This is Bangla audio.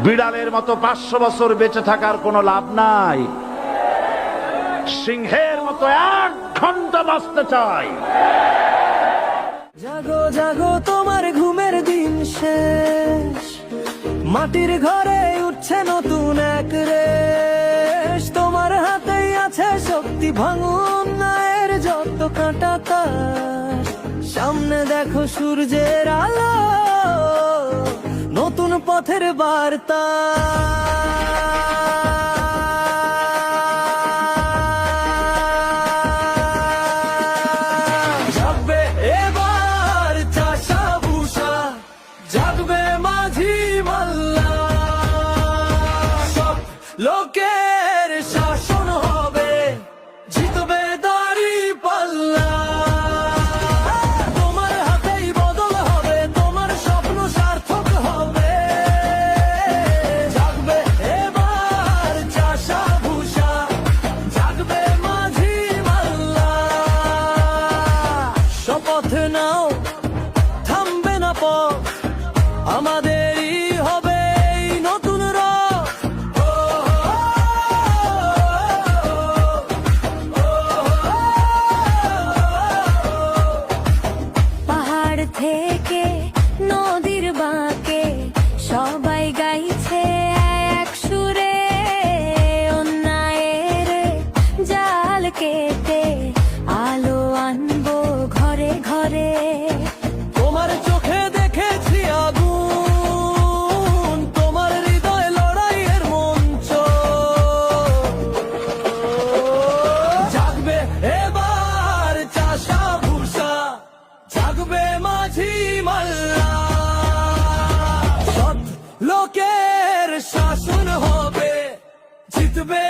বিড়ালের মতো 500 বছর বেঁচে থাকার কোনো লাভ নাই। সিংহের মতো 1 ঘন্টা বাঁচতে চাই। জাগো জাগো তোমার ঘুমের দিন শেষ, মাটির ঘরে উঠছে নতুন এক রেশ। তোমার হাতেই আছে শক্তি, ভাঙুন নায়ের যত কাঁটা তার। সামনে দেখো সূর্যের আলো, নতুন পথের বার্তা। জাগবে এবার চাষা ভুষা, জাগবে মাঝি মাল্লা। সব লোকের শাসন হবে, জিতবে দাড়ি পাল্লা। তোমার হাতেই বদল হবে, তোমার স্বপ্ন সার্থক হবে। জাগবে এবার চাষা ভুষা, জাগবে মাঝি মাল্লা। শপথ নাও, থামবে না পথ, আমাদেরই হবে এই নতুন রথ। পাহাড় থেকে নদীর বাঁকে সবাই গাইছে এক সুরে। অন্যায়ের জাল কেটে আলো আনবো ঘরে ঘরে। তোমার চোখে দেখেছি আগুন, তোমার হৃদয় লড়াইয়ের মঞ্চ। জাগবে এবার চাষা ভুষা, জাগবে মাঝি মাল্লা। সৎ লোকের শাসন হবে, জিতবে